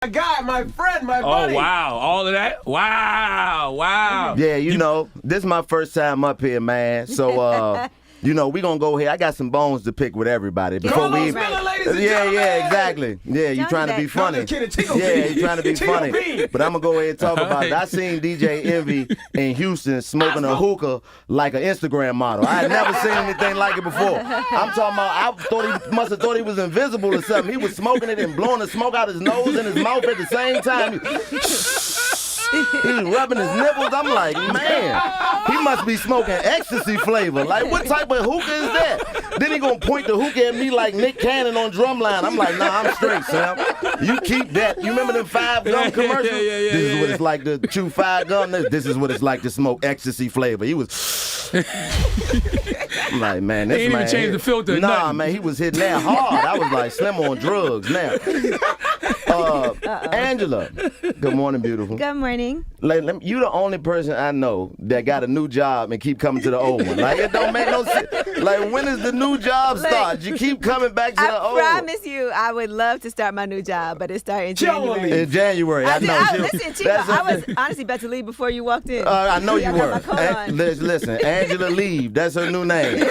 My guy, my friend, my buddy. Oh, wow. All of that? Wow. Yeah, you know, this is my first time up here, man. So, you know, we gonna go here. I got some bones to pick with everybody before we. Exactly. Yeah, you trying to be funny. Yeah, you trying to be funny. But I'm gonna go ahead and talk about it. I seen DJ Envy in Houston smoking a hookah like an Instagram model. I had never seen anything like it before. I'm talking about. He must have thought he was invisible or something. He was smoking it and blowing the smoke out his nose and his mouth at the same time. He was rubbing his nipples. I'm like, man, he must be smoking ecstasy flavor. Like, what type of hookah is that? Then he gonna point the hookah at me like Nick Cannon on Drumline. I'm like, nah, I'm straight, Sam. You keep that. You remember them 5 gum commercials? Yeah. This is what it's like to chew 5 gum. This is what it's like to smoke ecstasy flavor. He was. I'm like, man, this he ain't man. Even change the filter. Nah, nothing. man, he was hitting that hard. I was like, Slim on drugs now. Angela, good morning, beautiful. Good morning. You the only person I know that got a new job and keep coming to the old one. Like, it don't make no sense. Like, when does the new job start? You keep coming back to the old one. I promise you, I would love to start my new job, but it started in January. In January, I know. Listen, Chico, I was honestly about to leave before you walked in. I know you were. On. Listen, Angela Leave, that's her new name.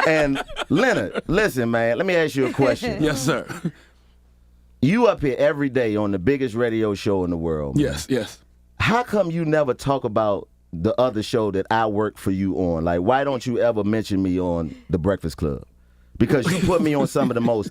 And Leonard, listen, man, let me ask you a question. Yes, sir. You up here every day on the biggest radio show in the world. Man. Yes. How come you never talk about the other show that I work for you on? Like, why don't you ever mention me on The Breakfast Club? Because you put me on some of the most,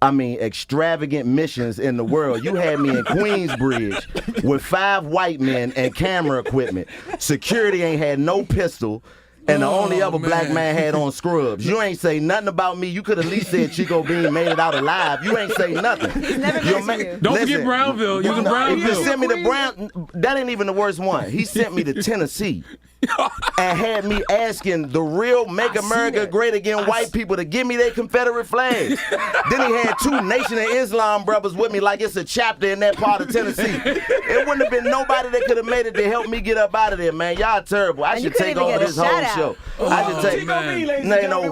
extravagant missions in the world. You had me in Queensbridge with 5 white men and camera equipment. Security ain't had no pistol. And the only other black man had on scrubs. You ain't say nothing about me. You could at least said Chico Bean made it out alive. You ain't say nothing. He's never mentioned you. Don't forget Brownville. You was in Brownville. He sent me to Brown. That ain't even the worst one. He sent me to Tennessee and had me asking the real Make America Great Again white people to give me their Confederate flags. Then he had 2 Nation of Islam brothers with me like it's a chapter in that part of Tennessee. It wouldn't have been nobody that could have made it to help me get up out of there, man. Y'all terrible. I should take over this whole show. I should take.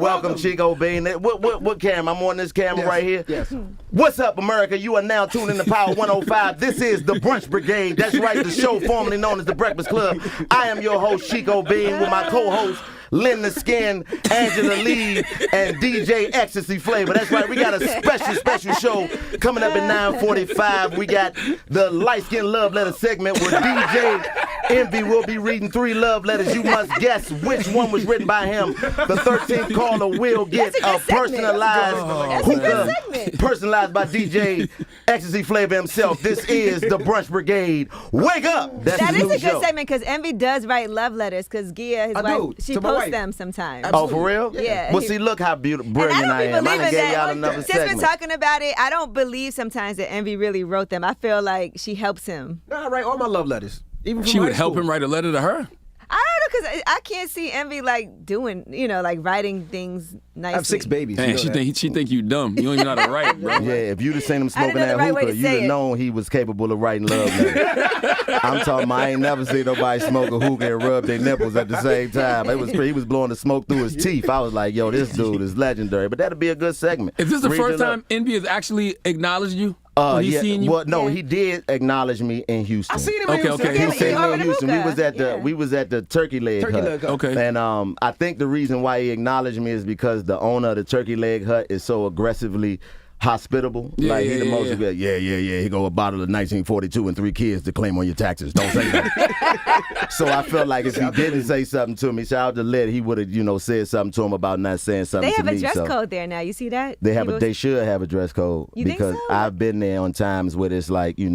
Welcome Chico Bean. What camera? I'm on this camera right here. Yes. What's up, America? You are now tuned in to Power 105. This is the Brunch Brigade. That's right, the show formerly known as the Breakfast Club. I am your host, Chico Bean, with my co-host, Lynn the Skin, Angela Lee, and DJ Ecstasy Flavor. That's right, we got a special show coming up at 9:45. We got the Light Skin Love Letter segment where DJ Envy will be reading 3 love letters. You must guess which one was written by him. The 13th caller will get a personalized hookah, personalized by DJ Ecstasy Flavor himself. This is the Brunch Brigade. Wake up! That is a good segment because Envy does write love letters because Gia, his wife, she posts them sometimes. Oh, for real? Yeah. Well, see, look how brilliant I am. I done gave y'all another Since segment. we're talking about it, I don't believe sometimes that Envy really wrote them. I feel like she helps him. No, I write all my love letters. Even from She would high help school. him write a letter to her? I don't know because I can't see Envy like doing, like writing things nicely. I have 6 babies. Man, you know she think you dumb. You don't even know how to write, bro. Yeah, if you'd have seen him I didn't smoking know that the right way hookah, to you'd say have it. known he was capable of writing love letters. I'm talking about, I ain't never seen nobody smoke a hookah and rub their nipples at the same time. He was blowing the smoke through his teeth. I was like, yo, this dude is legendary. But that'd be a good segment. Is this the Read first your time Envy has actually acknowledged you? He's seen you? Well, no, he did acknowledge me in Houston. I seen him Okay, in Houston. okay. He Yeah, seen me in Houston. hookah. We was at the Turkey Leg Turkey Hut. Leg Hut. Okay. And I think the reason why he acknowledged me is because the owner of the Turkey Leg Hut is so aggressively hospitable. Yeah, He the yeah, most. yeah. Yeah. He go a bottle of 1942 and 3 kids to claim on your taxes. Don't say that. So I felt like if he didn't say something to me, shout out to Led, he would have said something to him about not saying something They to have me. a dress so. code there now. You see that? They should have a dress code. You think because so? I've been there on times where it's like, you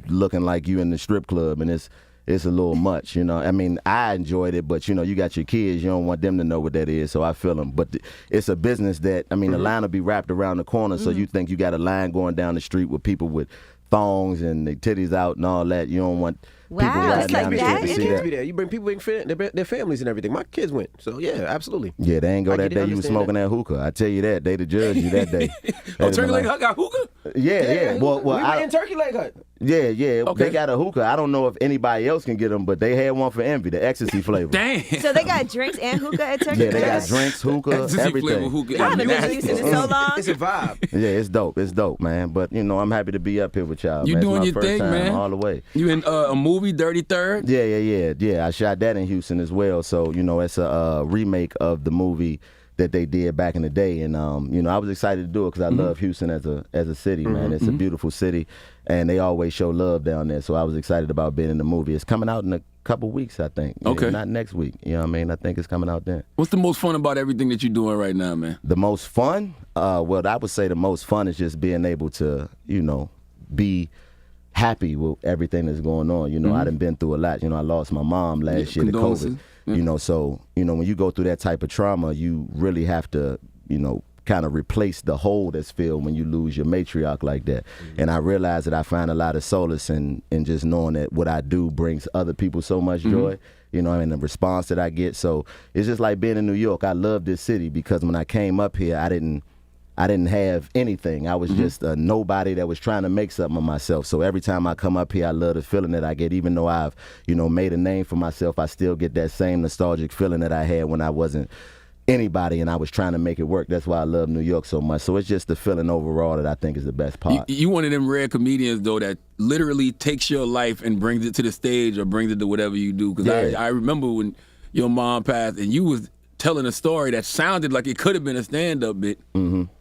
looking like you in the strip club and it's a little much, I mean, I enjoyed it, but you got your kids, you don't want them to know what that is, so I feel them. But it's a business that, the line will be wrapped around the corner, so you think you got a line going down the street with people with thongs and their titties out and all that. You don't want Wow, people it's riding like down the that? street to Is see it? that. Be there. You bring people bring their families and everything. My kids went, so yeah, absolutely. Yeah, they ain't go I that get it, day you was understand smoking that hookah. I tell you that. They the judge you that day. Oh, Turkey Lake Hut got hookah? Yeah. Well, we went in Turkey Lake Hut. Yeah. Okay. They got a hookah. I don't know if anybody else can get them, but they had one for Envy, the ecstasy flavor. Damn. So they got drinks and hookah at Turkey Yeah, they got Lake? drinks, hookah, Ecstasy flavor everything. hookah. I haven't been to Nasty. Houston in so long. It's a vibe. Yeah, it's dope, man. But you know, I'm happy to be up here with y'all. You man. It's doing my your first thing, time man. all the way. You in a movie, Dirty Third? Yeah. I shot that in Houston as well. So you know, it's a remake of the movie that they did back in the day, and you know, I was excited to do it because I love Houston as a city, man. It's a beautiful city, and they always show love down there. So I was excited about being in the movie. It's coming out in a couple weeks, I think. Okay. Yeah, not next week. You know what I mean? I think it's coming out then. What's the most fun about everything that you're doing right now, man? The most fun? Well, I would say the most fun is just being able to, you know, be happy with everything that's going on. You know, I done been through a lot. You know, I lost my mom last year to condolences. COVID. You know, so, you know, when you go through that type of trauma, you really have to, you know, kind of replace the hole that's filled when you lose your matriarch like that. And I realize that I find a lot of solace in just knowing that what I do brings other people so much joy. You know, and the response that I get. So it's just like being in New York. I love this city because when I came up here, I didn't have anything. I was just a nobody that was trying to make something of myself. So every time I come up here, I love the feeling that I get. Even though I've, you know, made a name for myself, I still get that same nostalgic feeling that I had when I wasn't anybody and I was trying to make it work. That's why I love New York so much. So it's just the feeling overall that I think is the best part. You one of them rare comedians, though, that literally takes your life and brings it to the stage or brings it to whatever you do. Because I remember when your mom passed and you was telling a story that sounded like it could have been a stand-up bit,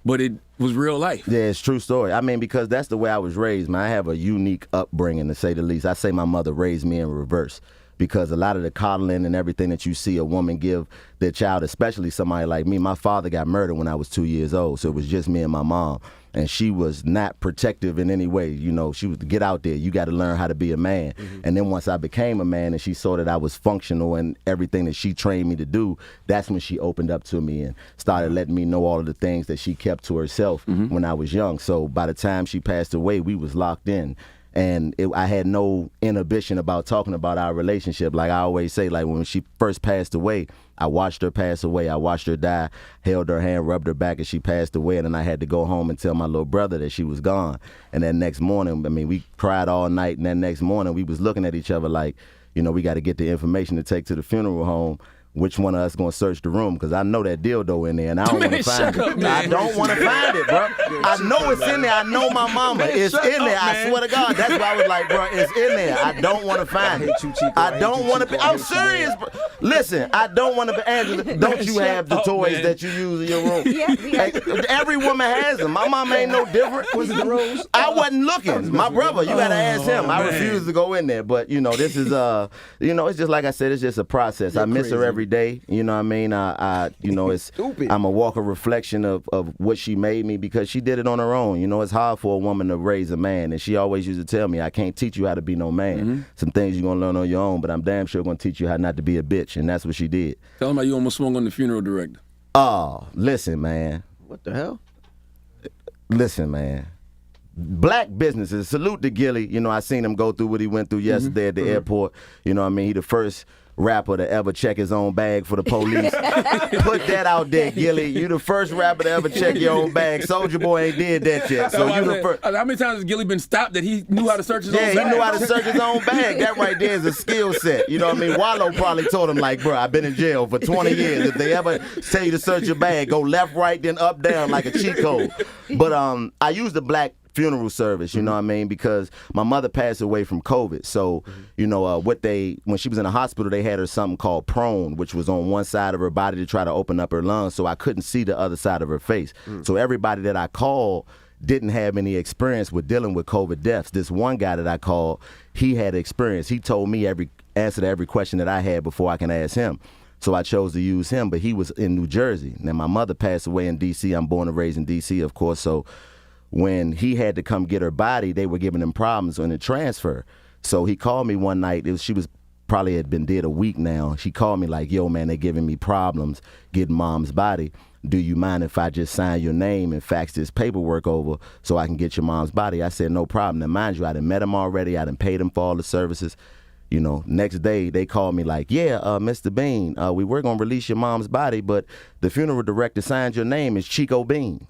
but it was real life. Yeah, it's a true story. I mean, because that's the way I was raised, man. I have a unique upbringing, to say the least. I say my mother raised me in reverse because a lot of the coddling and everything that you see a woman give their child, especially somebody like me, my father got murdered when I was 2 years old, so it was just me and my mom. And she was not protective in any way. You know, she was, get out there. You got to learn how to be a man. And then once I became a man and she saw that I was functional and everything that she trained me to do, that's when she opened up to me and started letting me know all of the things that she kept to herself when I was young. So by the time she passed away, we was locked in. And I had no inhibition about talking about our relationship. Like I always say, like when she first passed away, I watched her pass away. I watched her die, held her hand, rubbed her back, and she passed away. And then I had to go home and tell my little brother that she was gone. And that next morning, I mean, we cried all night. And that next morning, we was looking at each other like, you know, we got to get the information to take to the funeral home. Which one of us gonna search the room? Because I know that dildo in there, and I don't want to find it. I don't want to find it, bro. I know it's in there. I know my mama. It's in there. I swear to God. That's why I was like, bro, it's in there. I don't want to find it. I don't want to be. I'm serious, bro. Listen, I don't want to be. Angela, don't you have the toys that you use in your room? Yeah. Every woman has them. My mama ain't no different. Was it the rose? I wasn't looking. My brother, you gotta ask him. I refuse to go in there. But you know, this is you know, it's just like I said. It's just a process. I miss her every day. You know what I mean? I you know, it's I'm a walking reflection of what she made me because she did it on her own. You know, it's hard for a woman to raise a man, and she always used to tell me, I can't teach you how to be no man. Some things you're gonna learn on your own, but I'm damn sure gonna teach you how not to be a bitch, and that's what she did. Tell him how you almost swung on the funeral director. Oh, listen, man. What the hell? Listen, man. Black businesses, salute to Gilly. You know, I seen him go through what he went through yesterday at the airport. You know what I mean? He the first rapper to ever check his own bag for the police. Put that out there, Gilly. You the first rapper to ever check your own bag. Soulja Boy ain't did that yet. So you the first. How many times has Gilly been stopped that he knew how to search his own bag? Yeah, he knew how to search his own bag. That right there is a skill set. You know what I mean? Wallow probably told him, like, bro, I've been in jail for 20 years. If they ever tell you to search your bag, go left, right, then up, down like a Chico. But I use the black funeral service, you know what I mean? Because my mother passed away from COVID. So, you know, when she was in the hospital, they had her something called prone, which was on one side of her body to try to open up her lungs. So I couldn't see the other side of her face. So everybody that I called didn't have any experience with dealing with COVID deaths. This one guy that I called, he had experience. He told me every answer to every question that I had before I can ask him. So I chose to use him, but he was in New Jersey. Now, my mother passed away in D.C. I'm born and raised in D.C., of course, so when he had to come get her body, they were giving him problems on the transfer. So he called me one night. She was probably had been dead a week now. She called me like, yo, man, they're giving me problems getting mom's body. Do you mind if I just sign your name and fax this paperwork over so I can get your mom's body? I said, no problem. Now, mind you, I done met him already. I done paid him for all the services. next day they called me like, yeah, Mr. Bean, we were going to release your mom's body, but the funeral director signed your name as Chico Bean.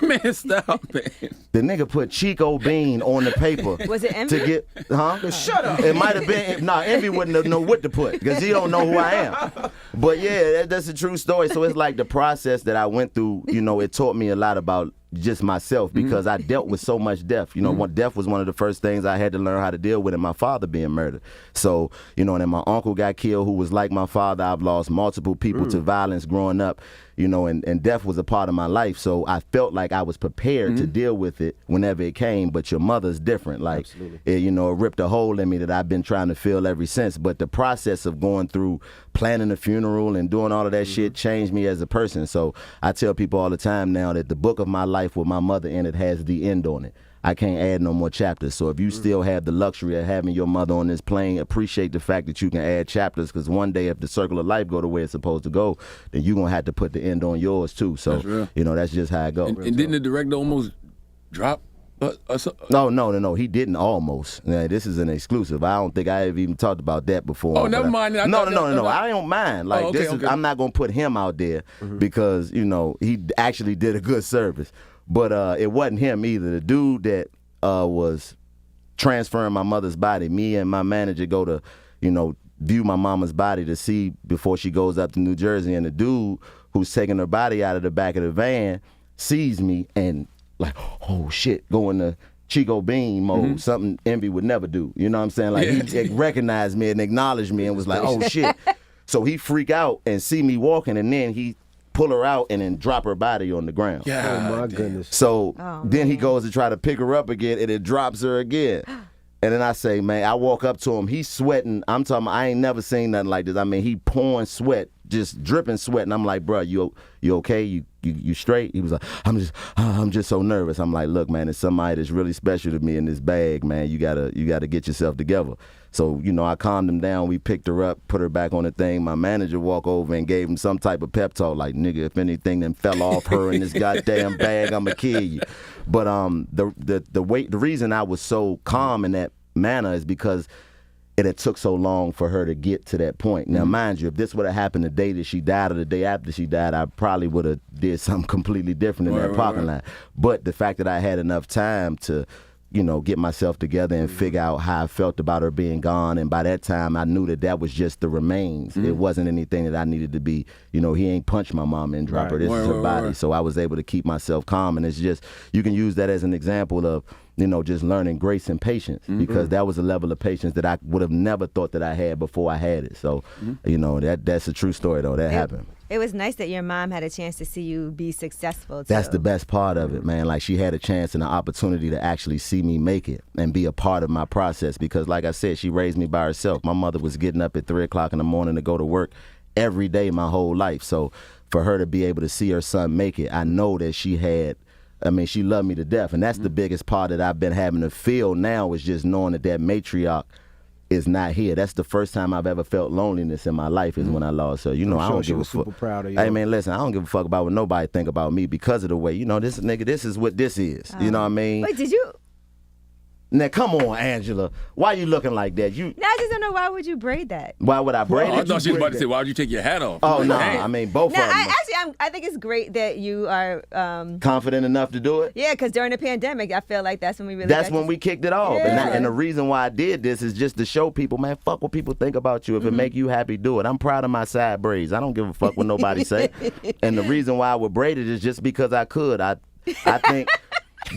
Man, stop, man. The nigga put Chico Bean on the paper. Was it Envy? Shut up. It might have been. No, Envy wouldn't have known what to put because he don't know who I am. But yeah, that's a true story. So it's like the process that I went through, it taught me a lot about just myself because I dealt with so much death. Death was one of the first things I had to learn how to deal with, and my father being murdered. So, and then my uncle got killed who was like my father. I've lost multiple people to violence growing up, and death was a part of my life. So I felt like I was prepared to deal with it whenever it came, but your mother's different. Like, it ripped a hole in me that I've been trying to fill ever since. But the process of going through planning a funeral and doing all of that shit changed me as a person. So I tell people all the time now that the book of my life with my mother in it has the end on it. I can't add no more chapters. So if you still have the luxury of having your mother on this plane, appreciate the fact that you can add chapters, because one day if the circle of life go the way it's supposed to go, then you're going to have to put the end on yours too. So, that's just how it goes. And didn't the director almost drop? No. He didn't almost. Now, this is an exclusive. I don't think I have even talked about that before. Oh, never mind. No. I don't mind. Like, okay. I'm not going to put him out there because, he actually did a good service. But it wasn't him either. The dude that was transferring my mother's body, me and my manager go to, view my mama's body to see before she goes up to New Jersey. And the dude who's taking her body out of the back of the van sees me and like, oh shit, go into Chico Bean mode, something Envy would never do. You know what I'm saying? Like he recognized me and acknowledged me and was like, oh shit. So he freak out and see me walking, and then he pull her out and then drop her body on the ground. Yeah, oh my goodness. So then he goes to try to pick her up again, and it drops her again. And then I say, man, I walk up to him. He's sweating. I'm talking, I ain't never seen nothing like this. I mean, he pouring sweat, just dripping sweat. And I'm like, bro, you okay? You straight? He was like, I'm just so nervous. I'm like, look, man, it's somebody that's really special to me in this bag, man. You gotta get yourself together. So, I calmed him down. We picked her up, put her back on the thing. My manager walked over and gave him some type of pep talk, like, nigga, if anything then fell off her in this goddamn bag, I'ma kill you. But the reason I was so calm in that manner is because it had took so long for her to get to that point. Now, mind you, if this would have happened the day that she died or the day after she died, I probably would have did something completely different in that parking lot. But the fact that I had enough time to get myself together and figure out how I felt about her being gone. And by that time, I knew that was just the remains. It wasn't anything that I needed to be, he ain't punch my mama and drop her. This is her body. So I was able to keep myself calm. And it's just, you can use that as an example of, just learning grace and patience, because that was a level of patience that I would have never thought that I had before I had it. So, that's a true story, though. That happened. It was nice that your mom had a chance to see you be successful, too. That's the best part of it, man. Like, she had a chance and an opportunity to actually see me make it and be a part of my process because, like I said, she raised me by herself. My mother was getting up at 3 o'clock in the morning to go to work every day my whole life. So for her to be able to see her son make it, I know that she loved me to death. And that's the biggest part that I've been having to feel now is just knowing that matriarch is not here. That's the first time I've ever felt loneliness in my life is when I lost her. I don't give a fuck. Super proud of you. Hey man, listen, I don't give a fuck about what nobody think about me because of the way, this nigga, this is what this is. You know what I mean? Wait, did you? Now come on, Angela. Why you looking like that? No, I just don't know, why would you braid that? Why would I braid it? I thought she was about to say, why would you take your hat off? Oh no, I mean both of them. I think it's great that you are confident enough to do it. Yeah, because during the pandemic, I feel like that's when we really. That's when we kicked it off, and the reason why I did this is just to show people, man, fuck what people think about you. If it make you happy, do it. I'm proud of my side braids. I don't give a fuck what nobody say. And the reason why I would braid it is just because I could. I think.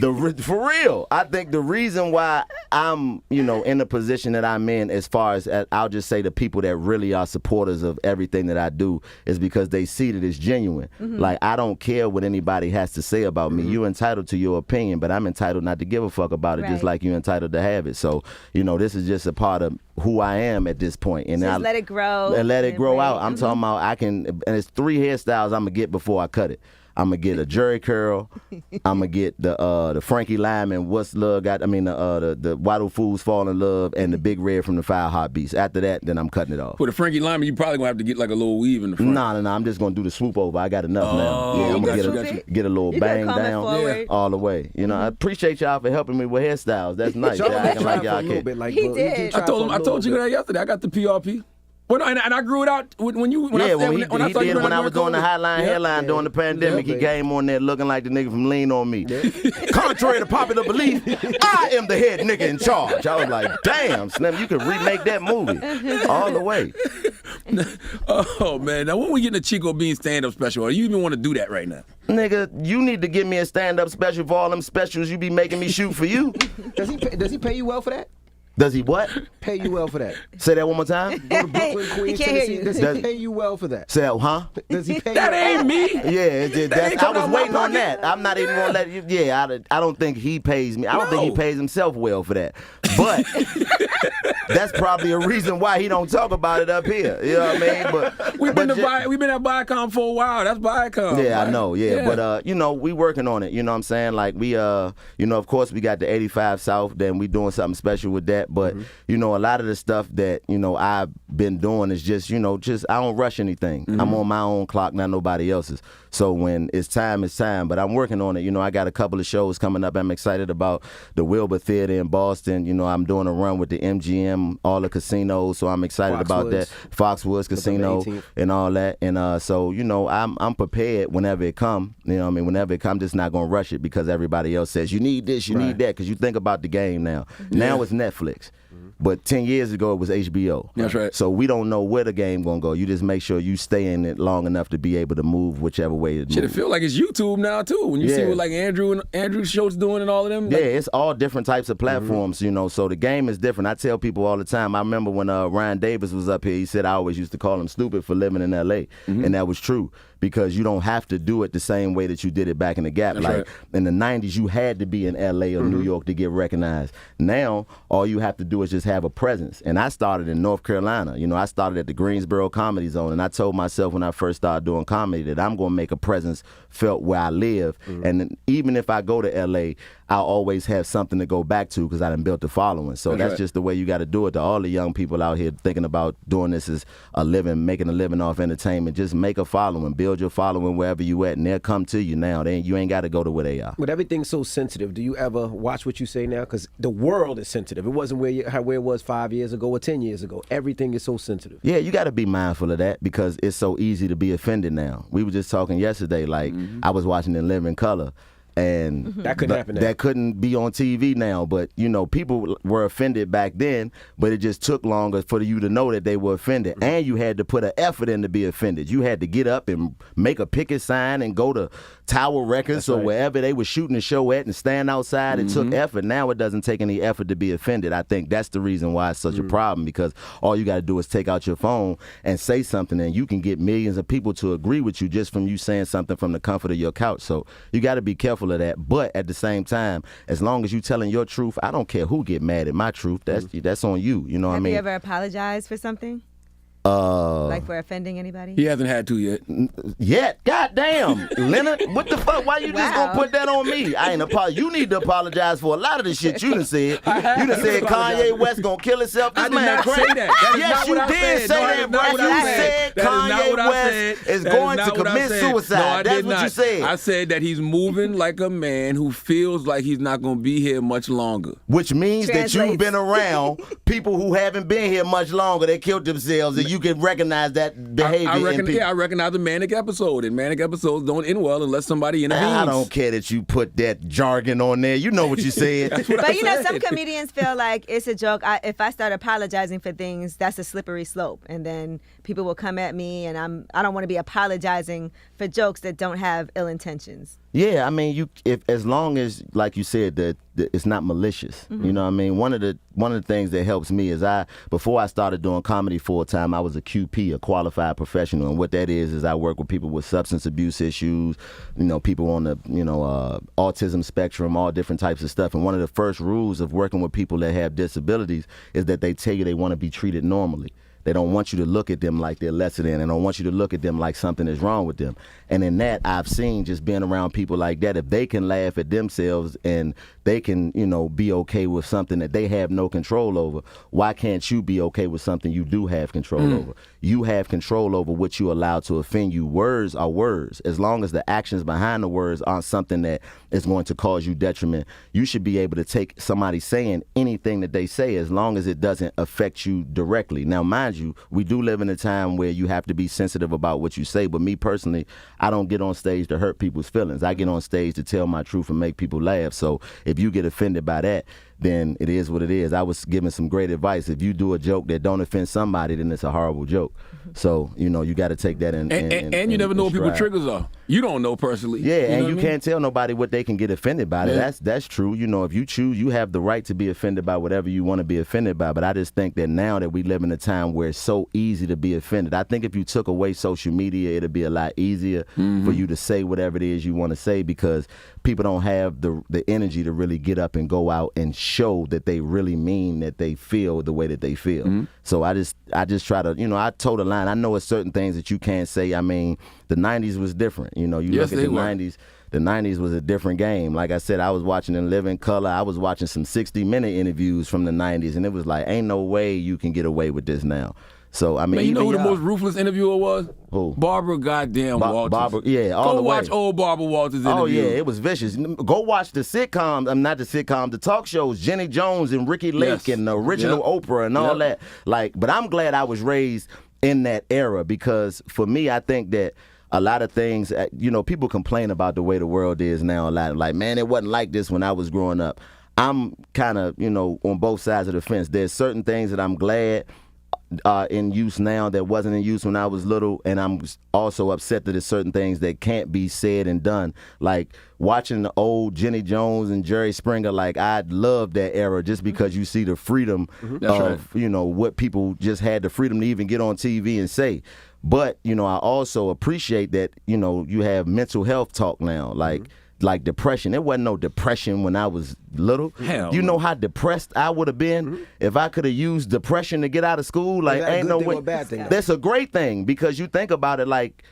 For real, I think the reason why I'm, in the position that I'm in, as far as I'll just say the people that really are supporters of everything that I do, is because they see that it's genuine. Like, I don't care what anybody has to say about me. You're entitled to your opinion, but I'm entitled not to give a fuck about it, just like you're entitled to have it. So, this is just a part of who I am at this point. And just let it grow. And let it grow out. I'm talking about and it's 3 hairstyles I'm going to get before I cut it. I'm gonna get a Jerry curl. I'm gonna get the Frankie Lyman, What's Love Got. I mean the Why Do Fools Fall in Love and the Big Red from the Five Heartbeats. After that, then I'm cutting it off. For the Frankie Lyman, you probably gonna have to get like a little weave in the front. No. I'm just gonna do the swoop over. I got enough now. Yeah, I'm gonna get a little bang down all the way. You know, I appreciate y'all for helping me with hairstyles. That's nice. Y'all acting like y'all care. He did. I told you that yesterday. I got the PRP. Well, and I grew it out when I was doing the Highline Hairline during the pandemic. He came on there looking like the nigga from Lean On Me. Contrary to popular belief, I am the head nigga in charge. I was like, damn, Slim, you could remake that movie all the way. Oh man, now when we get the Chico Bean stand-up special, do you even want to do that right now? Nigga, you need to give me a stand-up special for all them specials you be making me shoot for you. Does he pay you well for that? Does he what? Pay you well for that. Say that one more time. Go to Brooklyn, Queens, Tennessee. Does he pay you well for that? Say, huh? Does he pay that you ain't me. Yeah, I was waiting on that. I'm not even gonna let you. Yeah, I don't think he pays me. I don't think he pays himself well for that. But that's probably a reason why he don't talk about it up here. You know what I mean? But we've been at Viacom for a while. That's Viacom. Yeah, right? I know. Yeah, but you know, we working on it. You know what I'm saying? Like we you know, of course we got the 85 South. Then we doing something special with that. But you know, a lot of the stuff that you know I've been doing is just I don't rush anything. I'm on my own clock, not nobody else's. So when it's time, it's time. But I'm working on it. You know, I got a couple of shows coming up. I'm excited about the Wilbur Theater in Boston. You know, I'm doing a run with the MGM, all the casinos. So I'm excited about that. Foxwoods Casino and all that. And so, you know, I'm prepared whenever it come. You know what I mean? Whenever it come, I'm just not going to rush it because everybody else says, you need this, you need that. Because you think about the game now. Now it's Netflix. But 10 years ago, it was HBO. That's right. So we don't know where the game going to go. You just make sure you stay in it long enough to be able to move whichever way it moves. Shit, it feel like it's YouTube now, too. When you see what like Andrew Schultz doing and all of them. Yeah, it's all different types of platforms, you know. So the game is different. I tell people all the time. I remember when Ryan Davis was up here, he said I always used to call him stupid for living in L.A. And that was true. Because you don't have to do it the same way that you did it back in the Gap. That's like right. in the 90s, you had to be in LA or New York to get recognized. Now, all you have to do is just have a presence. And I started in North Carolina. You know, I started at the Greensboro Comedy Zone. And I told myself when I first started doing comedy that I'm going to make a presence felt where I live. And even if I go to LA, I'll always have something to go back to because I done built the following. So that's just the way you got to do it. To all the young people out here thinking about doing this as a living, making a living off entertainment, just make a following, build your following wherever you at, and they'll come to you now. You ain't got to go to where they are. But everything's so sensitive. Do you ever watch what you say now? Because the world is sensitive. It wasn't where it was 5 years ago or 10 years ago. Everything is so sensitive. Yeah, you got to be mindful of that because it's so easy to be offended now. We were just talking yesterday, like I was watching In Living Color. And that couldn't happen now. That couldn't be on TV now. But, you know, people were offended back then, but it just took longer for you to know that they were offended. And you had to put an effort in to be offended. You had to get up and make a picket sign and go to Tower Records or wherever they were shooting the show at and stand outside. It took effort. Now it doesn't take any effort to be offended. I think that's the reason why it's such a problem because all you got to do is take out your phone and say something and you can get millions of people to agree with you just from you saying something from the comfort of your couch. So you got to be careful of that, but at the same time, as long as you telling your truth, I don't care who get mad at my truth. That's on you. You know what I mean? Have you ever apologized for something? Like for offending anybody? He hasn't had to yet. God damn, Leonard, what the fuck? Why you just gonna put that on me? I ain't apologize. You need to apologize for a lot of the shit you done said. You done said Kanye West gonna kill himself. This man crazy. Yes, you did say that, bro. You said Kanye West is going to commit suicide. That's what you said. I said that he's moving like a man who feels like he's not gonna be here much longer. Which means that you've been around people who haven't been here much longer. They killed themselves. And you can recognize that behavior in people. Yeah, I recognize the manic episode, and manic episodes don't end well unless somebody intervenes. I don't care that you put that jargon on there. You know what you said. But you know, some comedians feel like it's a joke. If I start apologizing for things, that's a slippery slope, and then people will come at me, and I don't want to be apologizing for jokes that don't have ill intentions. Yeah, I mean, as long as, like you said, that it's not malicious. You know what I mean? One of the things that helps me is before I started doing comedy full time, I was a QP, a qualified professional, and what that is I work with people with substance abuse issues, you know, people on the autism spectrum, all different types of stuff. And one of the first rules of working with people that have disabilities is that they tell you they want to be treated normally. They don't want you to look at them like they're lesser than. They don't want you to look at them like something is wrong with them. And in that, I've seen just being around people like that, if they can laugh at themselves and they can, be okay with something that they have no control over, why can't you be okay with something you do have control over? You have control over what you allow to offend you. Words are words. As long as the actions behind the words aren't something that is going to cause you detriment, you should be able to take somebody saying anything that they say as long as it doesn't affect you directly. Now, mind you, we do live in a time where you have to be sensitive about what you say, but me personally, I don't get on stage to hurt people's feelings. I get on stage to tell my truth and make people laugh. So if you get offended by that, then it is what it is. I was giving some great advice. If you do a joke that don't offend somebody, then it's a horrible joke. So, you got to take that in. And you never know what people's triggers are. You don't know personally. Yeah, and you can't tell nobody what they can get offended by. Yeah. That's true. If you choose, you have the right to be offended by whatever you want to be offended by. But I just think that now that we live in a time where it's so easy to be offended, I think if you took away social media, it'd be a lot easier for you to say whatever it is you want to say, because people don't have the energy to really get up and go out and show that they really mean that they feel the way that they feel. So I just try to, I toe the line. I know it's certain things that you can't say. I mean, the 90s was different. You look at the 90s. The 90s was a different game. Like I said, I was watching In Living Color. I was watching some 60-minute interviews from the 90s, and it was like, ain't no way you can get away with this now. So, I mean, man, you know who the most ruthless interviewer was? Who? Barbara goddamn Walters. Barbara, yeah, all the way. Go watch old Barbara Walters interview. Oh, yeah, it was vicious. Go watch the sitcoms, not the sitcoms, the talk shows, Jenny Jones and Ricky Lake and the original Oprah and all that. But I'm glad I was raised in that era, because for me, I think that a lot of things, people complain about the way the world is now a lot. Like, man, it wasn't like this when I was growing up. I'm kind of, on both sides of the fence. There's certain things that I'm glad in use now that wasn't in use when I was little, and I'm also upset that there's certain things that can't be said and done. Like watching the old Jenny Jones and Jerry Springer, like I love that era just because you see the freedom of, what people just had the freedom to even get on TV and say. But, I also appreciate that, you have mental health talk now, like depression. There wasn't no depression when I was little. Hell, you know how depressed I would have been if I could have used depression to get out of school? Like, ain't no way. That's a great thing, because you think about it like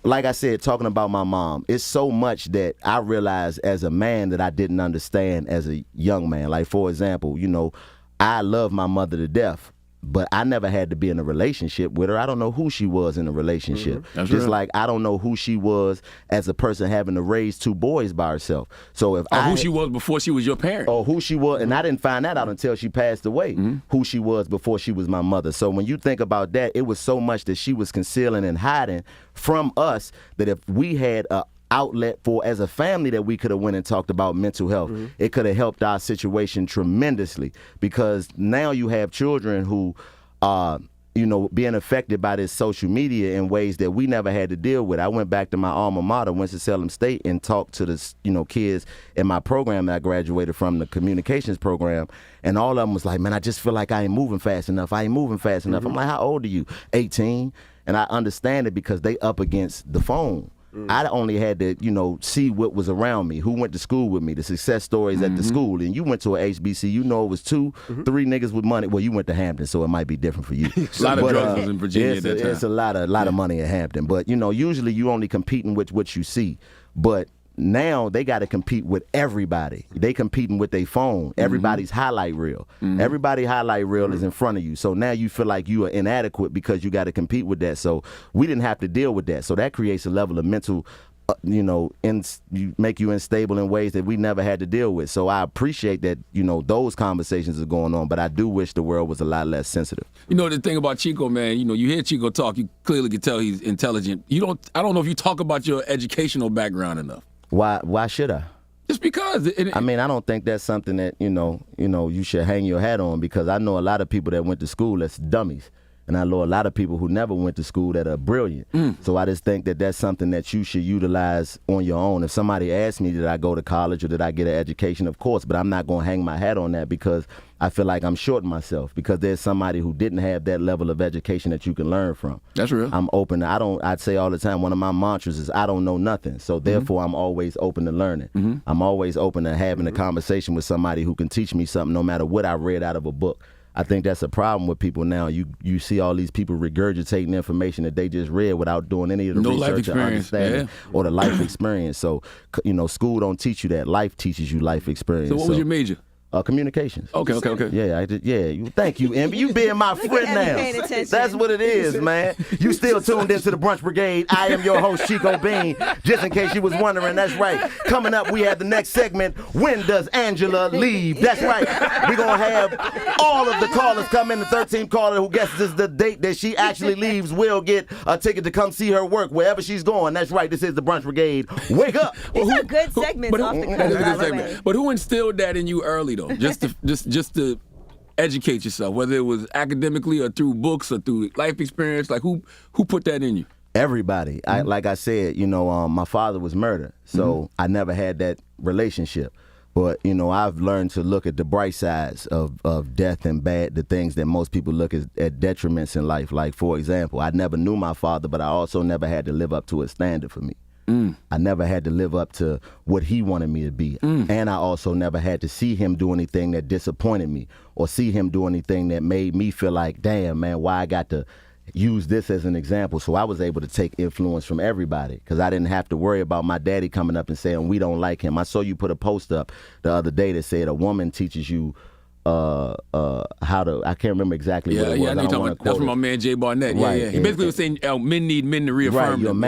I said, talking about my mom, it's so much that I realized as a man that I didn't understand as a young man. Like, for example, I love my mother to death, but I never had to be in a relationship with her. I don't know who she was in a relationship. That's just right. like I don't know who she was as a person having to raise 2 boys by herself. So if who she was before she was your parent. Or who she was, and I didn't find that out until she passed away, who she was before she was my mother. So when you think about that, it was so much that she was concealing and hiding from us, that if we had a outlet for as a family that we could have went and talked about mental health, it could have helped our situation tremendously, because now you have children who are being affected by this social media in ways that we never had to deal with. I went back to my alma mater, Winston-Salem State, and talked to the kids in my program that I graduated from, the communications program, and all of them was like, man, I just feel like I ain't moving fast enough. I'm like, how old are you? 18. And I understand it because they up against the phone. I only had to, see what was around me, who went to school with me, the success stories at the school. And you went to a HBC, it was 2, 3 niggas with money. Well, you went to Hampton, so it might be different for you. A lot of drugs was in Virginia at that time. It's a lot of money at Hampton. But, usually you only competing with what you see. But now they got to compete with everybody. They competing with their phone. Everybody's highlight reel. Everybody's highlight reel is in front of you. So now you feel like you are inadequate because you got to compete with that. So we didn't have to deal with that. So that creates a level of mental, you make you unstable in ways that we never had to deal with. So I appreciate that, those conversations are going on, but I do wish the world was a lot less sensitive. The thing about Chico, man, you hear Chico talk, you clearly can tell he's intelligent. I don't know if you talk about your educational background enough. Why should I? Just because. I don't think that's something that, you should hang your hat on, because I know a lot of people that went to school that's dummies. And I know a lot of people who never went to school that are brilliant. So I just think that that's something that you should utilize on your own. If somebody asks me, did I go to college or did I get an education? Of course, but I'm not going to hang my hat on that, because I feel like I'm shorting myself, because there's somebody who didn't have that level of education that you can learn from. That's real. I'm open. I'd say all the time, one of my mantras is I don't know nothing. So therefore, I'm always open to learning. I'm always open to having a conversation with somebody who can teach me something, no matter what I read out of a book. I think that's a problem with people now. You see all these people regurgitating information that they just read without doing any of the research or understanding or the life experience. So, school don't teach you that. Life teaches you life experience. So what was your major? Communications. Okay. Yeah, thank you, Envy. You being my friend now. That's what it is, man. You still tuned into the Brunch Brigade. I am your host, Chico Bean. Just in case you was wondering, that's right. Coming up, we have the next segment, When Does Angela Leave? That's right. We're going to have all of the callers come in. The 13th caller who guesses the date that she actually leaves will get a ticket to come see her work wherever she's going. That's right. This is the Brunch Brigade. Wake up. These are good segments off the cuff. But who instilled that in you early, though? Just to educate yourself, whether it was academically or through books or through life experience. Like who put that in you? Everybody. Like I said, my father was murdered, so I never had that relationship. But I've learned to look at the bright sides of death and the things that most people look at detriments in life. Like, for example, I never knew my father, but I also never had to live up to a standard for me. I never had to live up to what he wanted me to be. And I also never had to see him do anything that disappointed me or see him do anything that made me feel like, damn, man, why I got to use this as an example. So I was able to take influence from everybody because I didn't have to worry about my daddy coming up and saying, we don't like him. I saw you put a post up the other day that said a woman teaches you how to, I can't remember exactly what it was. That's from my man Jay Barnett. Right. Yeah. He basically was saying men need men to reaffirm them.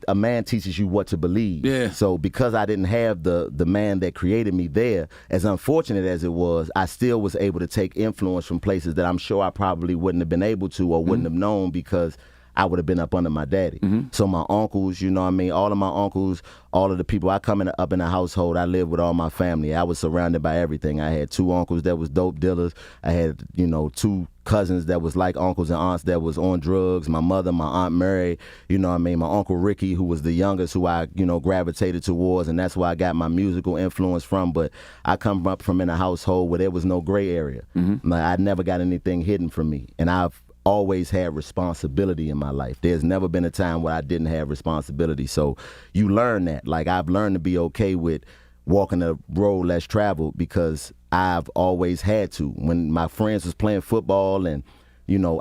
A man teaches you what to believe. Yeah. So because I didn't have the man that created me there, as unfortunate as it was, I still was able to take influence from places that I'm sure I probably wouldn't have been able to or wouldn't have known because I would have been up under my daddy. So my uncles, all of my uncles, all of the people, up in the household, I lived with all my family. I was surrounded by everything. I had 2 uncles that was dope dealers. I had, 2 cousins that was like uncles and aunts that was on drugs. My mother, my Aunt Mary, my Uncle Ricky, who was the youngest, who I, gravitated towards, and that's where I got my musical influence from. But I come up from in a household where there was no gray area. Like, I never got anything hidden from me. And I've always had responsibility in my life. There's never been a time where I didn't have responsibility. So you learn that. Like, I've learned to be okay with walking a road less traveled because I've always had to. When my friends was playing football and,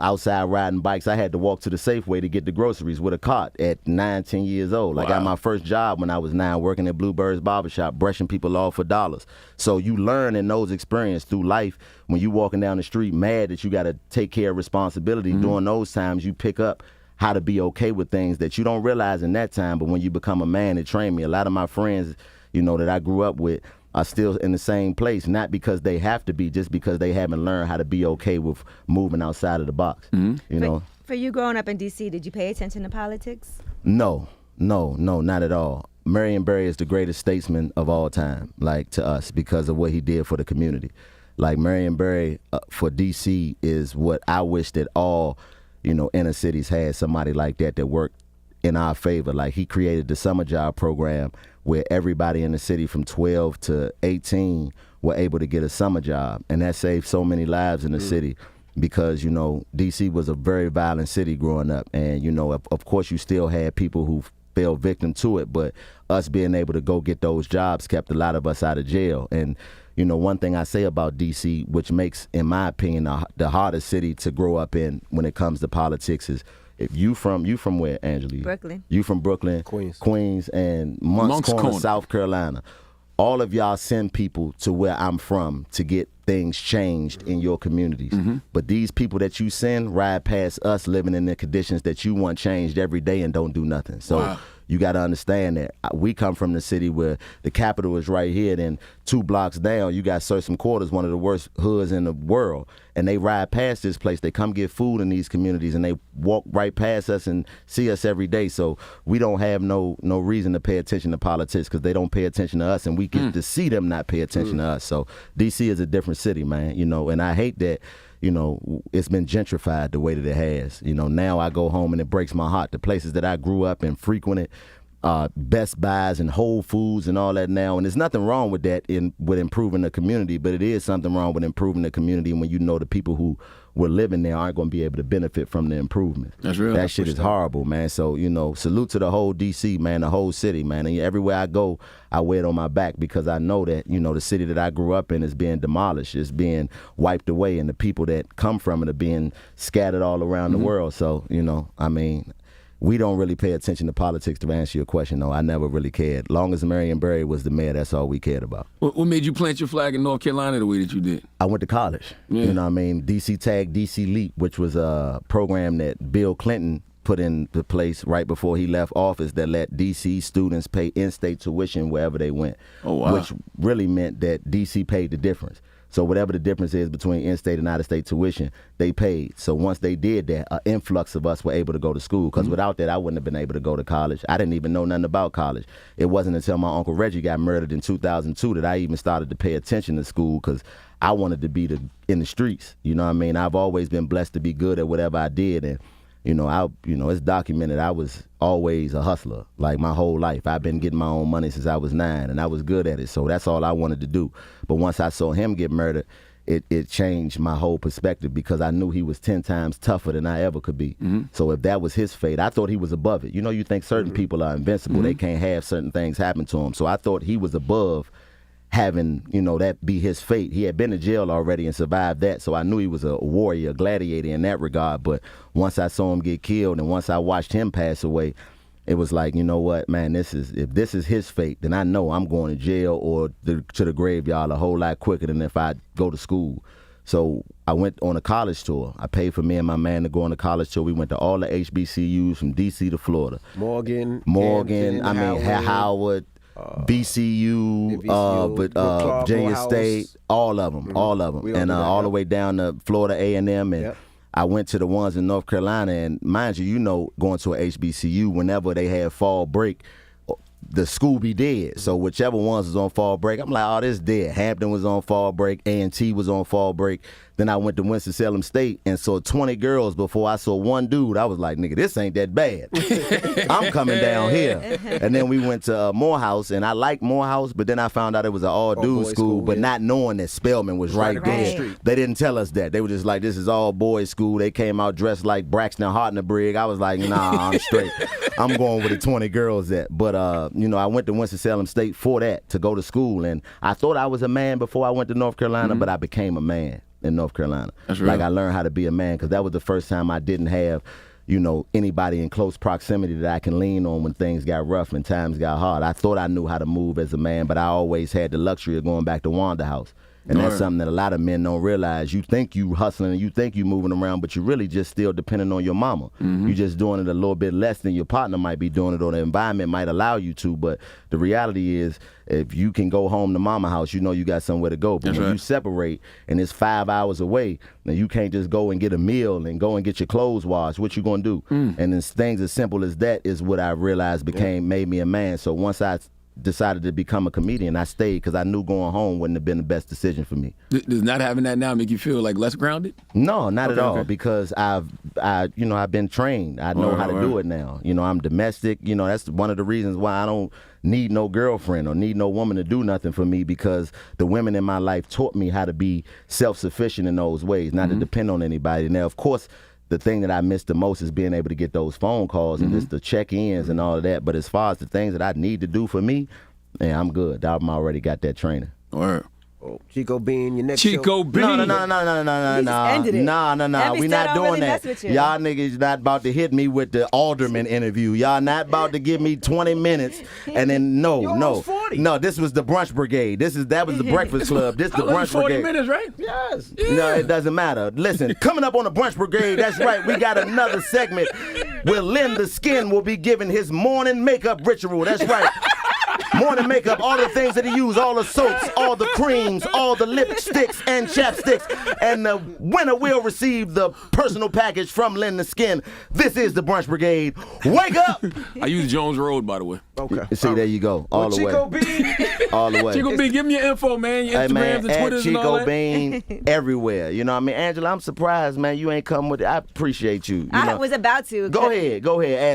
outside riding bikes, I had to walk to the Safeway to get the groceries with a cart at 9, 10 years old. Wow. I got my first job when I was 9, working at Bluebird's Barbershop, brushing people off for dollars. So you learn in those experiences through life. When you walking down the street mad that you got to take care of responsibility, during those times you pick up how to be okay with things that you don't realize in that time, but when you become a man, it trained me. A lot of my friends, that I grew up with, are still in the same place, not because they have to be, just because they haven't learned how to be okay with moving outside of the box. For you growing up in D.C., did you pay attention to politics? No, not at all. Marion Barry is the greatest statesman of all time, like, to us, because of what he did for the community. Like, Marion Barry for D.C. is what I wish that all, inner cities had somebody like that worked in our favor. Like, he created the summer job program where everybody in the city from 12 to 18 were able to get a summer job. And that saved so many lives in the city because, D.C. was a very violent city growing up. And, of course, you still had people who fell victim to it, but us being able to go get those jobs kept a lot of us out of jail. And, one thing I say about D.C., which makes, in my opinion, the hardest city to grow up in when it comes to politics is, if you from where, Angela? Brooklyn. You from Brooklyn, Queens, and Moncks Corner, South Carolina. All of y'all send people to where I'm from to get things changed in your communities. But these people that you send ride past us living in the conditions that you want changed every day and don't do nothing. So you got to understand that we come from the city where the capital is right here, then 2 blocks down, you got Sursum Quarters, one of the worst hoods in the world. And they ride past this place. They come get food in these communities, and they walk right past us and see us every day. So we don't have no reason to pay attention to politics because they don't pay attention to us, and we get to see them not pay attention to us. So D.C. is a different city, man, and I hate that, it's been gentrified the way that it has. Now I go home and it breaks my heart. The places that I grew up and frequented, Best Buys and Whole Foods and all that now. And there's nothing wrong with that with improving the community, but it is something wrong with improving the community when you know the people who were living there aren't going to be able to benefit from the improvement. That's real. That shit is horrible, man. So, salute to the whole D.C., man, the whole city, man. And everywhere I go, I wear it on my back because I know that, the city that I grew up in is being demolished, it's being wiped away, and the people that come from it are being scattered all around the world. So, we don't really pay attention to politics, to answer your question, though. I never really cared. Long as Marion Barry was the mayor, that's all we cared about. What made you plant your flag in North Carolina the way that you did? I went to college. Yeah. You know what I mean? DC Tag, DC Leap, which was a program that Bill Clinton put into place right before he left office that let DC students pay in-state tuition wherever they went. Oh, wow. Which really meant that DC paid the difference. So whatever the difference is between in-state and out-of-state tuition, they paid. So once they did that, an influx of us were able to go to school. Because without that, I wouldn't have been able to go to college. I didn't even know nothing about college. It wasn't until my Uncle Reggie got murdered in 2002 that I even started to pay attention to school because I wanted to be in the streets. You know what I mean? I've always been blessed to be good at whatever I did. And it's documented. I was always a hustler, like my whole life. I've been getting my own money since I was 9, and I was good at it. So that's all I wanted to do. But once I saw him get murdered, it changed my whole perspective because I knew he was 10 times tougher than I ever could be. Mm-hmm. So if that was his fate, I thought he was above it. You think certain people are invincible. They can't have certain things happen to them. So I thought he was above having, that be his fate. He had been to jail already and survived that, so I knew he was a warrior, a gladiator in that regard. But once I saw him get killed and once I watched him pass away, it was like, you know what, man, if this is his fate, then I know I'm going to jail or to the graveyard a whole lot quicker than if I go to school. So I went on a college tour. I paid for me and my man to go on a college tour. We went to all the HBCUs from D.C. to Florida. Morgan, Howard, BCU, Virginia State, all of them, and all the way down to Florida A&M, and I went to the ones in North Carolina, and mind you, going to a HBCU, whenever they had fall break, the school be dead. So whichever ones was on fall break, I'm like, oh, this dead. Hampton was on fall break, A&T was on fall break. Then I went to Winston-Salem State and saw 20 girls before I saw one dude. I was like, nigga, this ain't that bad. I'm coming down here. And then we went to Morehouse, and I liked Morehouse, but then I found out it was an all-dudes school, but not knowing that Spelman was right there. Right. They didn't tell us that. They were just like, this is all-boys school. They came out dressed like Braxton Hartnebrig. I was like, nah, I'm straight. I'm going with the 20 girls at. But, I went to Winston-Salem State for that, to go to school. And I thought I was a man before I went to North Carolina, but I became a man in North Carolina. That's real. Like I learned how to be a man because that was the first time I didn't have, anybody in close proximity that I can lean on when things got rough and times got hard. I thought I knew how to move as a man, but I always had the luxury of going back to Wanda House. And that's something that a lot of men don't realize. You think you hustling and you think you moving around, but you really just still depending on your mama. You just doing it a little bit less than your partner might be doing it, or the environment might allow you to. But the reality is, if you can go home to mama house, you got somewhere to go. But when you separate and it's 5 hours away, then you can't just go and get a meal and go and get your clothes washed. What you gonna do? And it's things as simple as that is what I realized made me a man. So once I decided to become a comedian, I stayed because I knew going home wouldn't have been the best decision for me. Does not having that now make you feel like less grounded? No, not at all, because I've been trained. I know how to do it now. I'm domestic. That's one of the reasons why I don't need no girlfriend or need no woman to do nothing for me, because the women in my life taught me how to be self-sufficient in those ways, not to depend on anybody. Now, of course, the thing that I miss the most is being able to get those phone calls and just the check-ins and all of that. But as far as the things that I need to do for me, I'm good. I've already got that training. Word. Oh, Chico Bean, your next Chico Bean. No. He just ended it. No. Every We not stat doing already that. mess with you. Y'all niggas not about to hit me with the alderman interview. Y'all not about to give me 20 minutes and then no. 40. No, this was the brunch brigade. That was the breakfast club. This the brunch 40 brigade. minutes, right? Yes. Yeah. No, it doesn't matter. Listen, coming up on the brunch brigade, that's right, we got another segment where Lynn the Skin will be giving his morning makeup ritual. That's right. morning makeup, all the things that he used, all the soaps, all the creams, all the lipsticks and chapsticks. And the winner will receive the personal package from Lynn the Skin. This is the Brunch Brigade. Wake up! I use Jones Road, by the way. Okay. See, there you go. All the way. Chico B. All the way. Chico B, give me your info, man. Your Hey, Instagrams man, and Twitters at and all Chico that. Bean everywhere. You know what I mean? Angela, I'm surprised, man. You ain't come with it. I appreciate you. I was about to. Go ahead.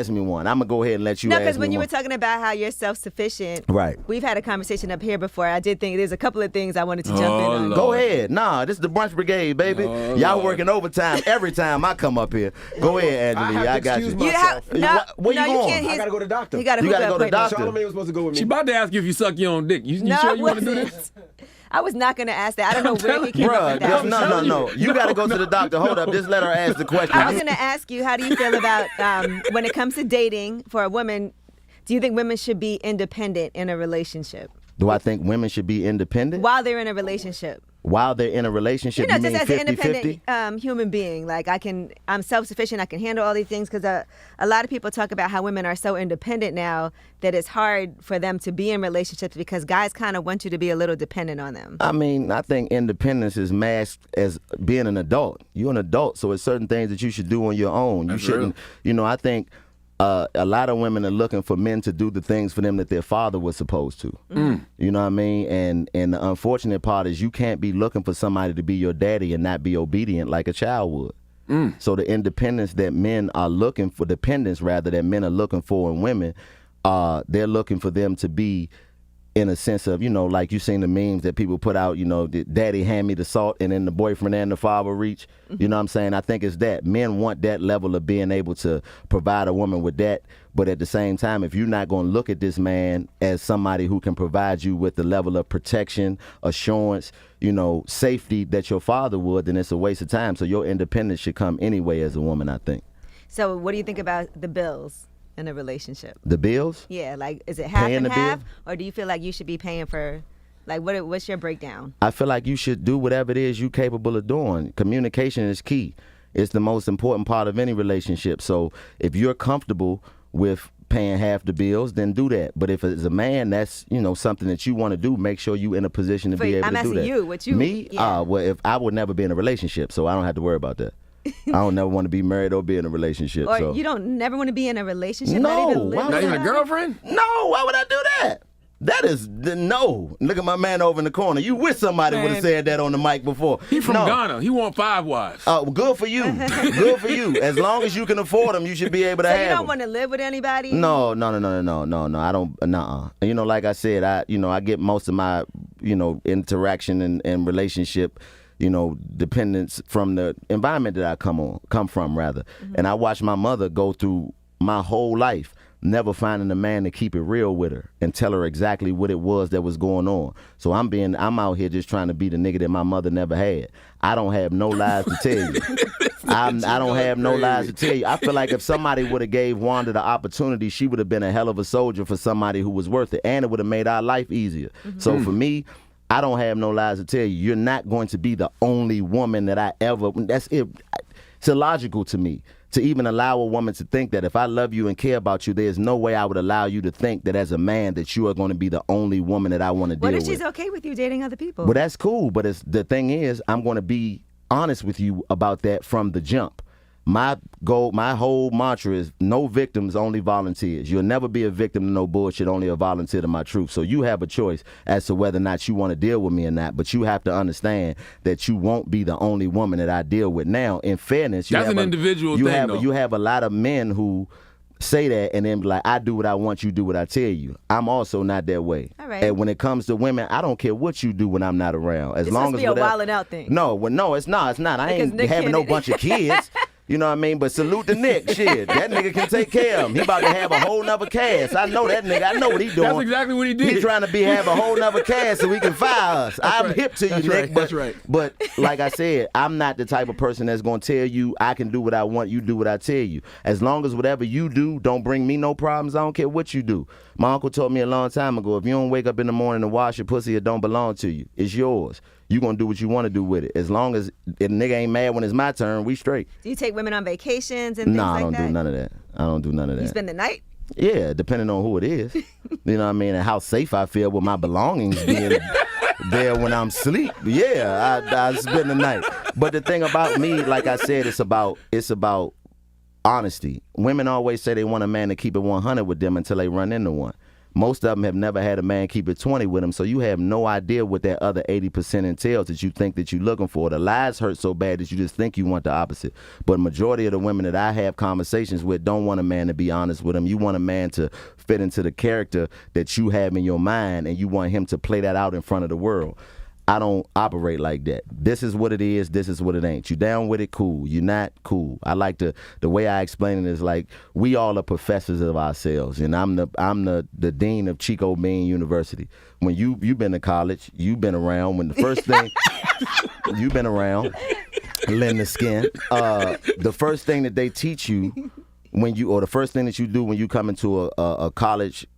Ask me one. I'm going to go ahead and let you No, ask me because when you one. were talking about how you're self-sufficient, Right. We've had a conversation up here before. I did think there's a couple of things I wanted to jump in on. Lord. Go ahead. Nah, this is the Brunch Brigade, baby. Y'all Lord. working overtime every time I come up here. Go ahead, Angela. I got you. excuse myself. Where you going? can't. I gotta go to the doctor. You gotta You gotta hook go up to right now. doctor. Charlamagne was supposed to go with me. She about to ask you if you suck your own dick. You No, sure I you want to do wasn't. this? I was not going to ask that. I don't know where he came up Bruh, with that. just, no. You got to go to the doctor. Hold up. Just let her ask the question. I was going to ask you, how do you feel about when it comes to dating for a woman? Do you think women should be independent in a relationship Do I think women should be independent? while they're in a relationship? While they're in a relationship, You know, you mean just as an 50-50? independent human being, like I'm self-sufficient. I can handle all these things because a lot of people talk about how women are so independent now that it's hard for them to be in relationships because guys kind of want you to be a little dependent on them. I mean, I think independence is masked as being an adult. You're an adult, so it's certain things that you should do on your own. You That's shouldn't, I think a lot of women are looking for men to do the things for them that their father was supposed to. You know what I mean? And the unfortunate part is you can't be looking for somebody to be your daddy and not be obedient like a child would. So the independence that men are looking for, dependence rather, that men are looking for in women, they're looking for them to be in a sense of, like you seen the memes that people put out, daddy hand me the salt and then the boyfriend and the father reach. You know what I'm saying? I think it's that. Men want that level of being able to provide a woman with that. But at the same time, if you're not going to look at this man as somebody who can provide you with the level of protection, assurance, safety that your father would, then it's a waste of time. So your independence should come anyway as a woman, I think. So what do you think about the bills in a relationship? The bills? Yeah, like is it half Paying and the half, bill? or do you feel like you should be paying for, like what's your breakdown? I feel like you should do whatever it is you're capable of doing. Communication is key. It's the most important part of any relationship. So if you're comfortable with paying half the bills, then do that. But if it's a man, that's something that you want to do, make sure you in a position to be able I'm to do asking that. you, what you? Me? Yeah. Well, if I would never be in a relationship, so I don't have to worry about that. I don't never want to be married or be in a relationship. Or so. you don't never want to be in a relationship? No, not even live why with Not even a somebody? girlfriend? No, why would I do that? That is no. Look at my man over in the corner. You wish somebody would have Man. said that on the mic before. He from No. Ghana. He want 5 wives. Oh, good for you. Good for you. As long as you can afford them, you should be able to So have you them. don't want to live with anybody? No. I don't. Nuh-uh. Like I said, I get most of my, interaction and relationship, dependence from the environment that I come from rather. And I watched my mother go through my whole life, never finding a man to keep it real with her and tell her exactly what it was that was going on. So I'm out here just trying to be the nigga that my mother never had. I don't have no lies to tell you. I don't have no lies to tell you. I feel like if somebody would have gave Wanda the opportunity, she would have been a hell of a soldier for somebody who was worth it, and it would have made our life easier. So for me, I don't have no lies to tell you. You're not going to be the only woman that I ever. That's it. It's illogical to me to even allow a woman to think that if I love you and care about you, there's no way I would allow you to think that as a man that you are going to be the only woman that I want to deal What with. if she's okay with you dating other people? Well, that's cool, but the thing is, I'm going to be honest with you about that from the jump. My goal, my whole mantra is no victims, only volunteers. You'll never be a victim to no bullshit, only a volunteer to my truth. So you have a choice as to whether or not you want to deal with me or not, but you have to understand that you won't be the only woman that I deal with. Now, in fairness, That's an individual thing, though. You have a lot of men who say that and then be like, I do what I want, you do what I tell you. I'm also not that way. All right. And when it comes to women, I don't care what you do when I'm not around. As This long must as be a whatever- wildin' out thing. No, it's not. I ain't Nick having no Kennedy. bunch of kids. You know what I mean? But salute to Nick. Shit, that nigga can take care of him. He about to have a whole nother cast. I know that nigga. I know what he doing. That's exactly what he did. He trying to have a whole nother cast so he can fire us. I'm right. hip to you, That's Nick. right. That's right. But like I said, I'm not the type of person that's going to tell you I can do what I want, you do what I tell you. As long as whatever you do don't bring me no problems, I don't care what you do. My uncle told me a long time ago, if you don't wake up in the morning and wash your pussy, it don't belong to you. It's yours. You going to do what you want to do with it. As long as the nigga ain't mad when it's my turn, we straight. Do you take women on vacations and things Nah, like I don't that? do none of that. I don't do none of that. You spend the night? Yeah, depending on who it is. You know what I mean? And how safe I feel with my belongings being there when I'm asleep. Yeah, I spend the night. But the thing about me, like I said, it's about honesty. Women always say they want a man to keep it 100 with them until they run into one. Most of them have never had a man keep it 20 with them, so you have no idea what that other 80% entails that you think that you're looking for. The lies hurt so bad that you just think you want the opposite. But majority of the women that I have conversations with don't want a man to be honest with them. You want a man to fit into the character that you have in your mind, and you want him to play that out in front of the world. I don't operate like that. This is what it is. This is what it ain't. You down with it? Cool. You not? Cool. I like the way I explain it is like we all are professors of ourselves, and I'm the dean of Chico Bean University. When you've been to college, you've been around. When the first thing you've been around, lend the skin. The first thing that they teach you the first thing that you do when you come into a college,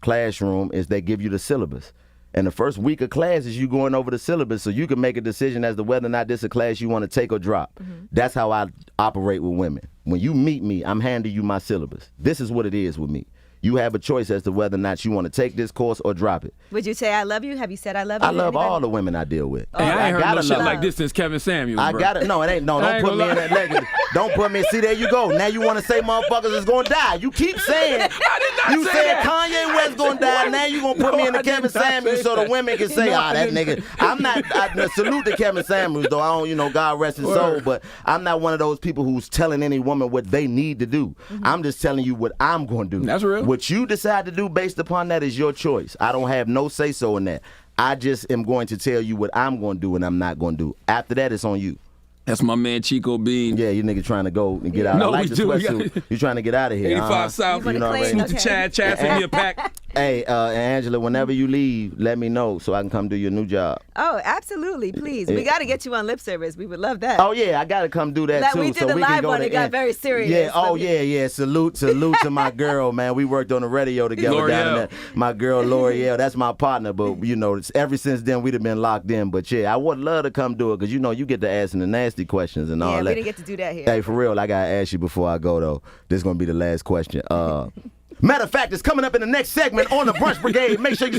classroom is they give you the syllabus. And the first week of class is you going over the syllabus so you can make a decision as to whether or not this is a class you want to take or drop. Mm-hmm. That's how I operate with women. When you meet me, I'm handing you my syllabus. This is what it is with me. You have a choice as to whether or not you want to take this course or drop it. Would you say I love you? Have you said I love you? I love all the women I deal with. Hey, I ain't heard no shit like this since Kevin Samuels, I got it. No, it ain't. No, don't put me in that legacy. Don't put me. See, there you go. Now you want to say motherfuckers is going to die. You keep saying. I did not you say said that. Kanye West going to die. Now you going to put me in the Kevin Samuels so the women can say, that nigga. I'm not. I salute to Kevin Samuels, though. I don't, God rest his soul. But I'm not one of those people who's telling any woman what they need to do. Mm-hmm. I'm just telling you what I'm going to do. That's real. What you decide to do based upon that is your choice. I don't have no say-so in that. I just am going to tell you what I'm going to do and I'm not going to do. After that, it's on you. That's my man Chico Bean. Yeah, you nigga trying to go and get out. No, I like we the do. sweatsuit. You trying to get out of here. 85 South. You know Salute to Chad. Chad, send me a pack. Hey, Angela, whenever you leave, let me know so I can come do your new job. Oh, absolutely. Please. We got to get you on lip service. We would love that. Oh, yeah, I got to come do that, too. We did the live one. It got very serious. Yeah, yeah. Salute to my girl, man. We worked on the radio together down there. My girl, L'Oreal. That's my partner, but, ever since then, we'd have been locked in. But, yeah, I would love to come do it because, you get to asking the nasty questions and all that. Yeah, we didn't get to do that here. Hey, for real, I got to ask you before I go, though. This is going to be the last question. Matter of fact, it's coming up in the next segment on the Brunch Brigade. Make sure you stay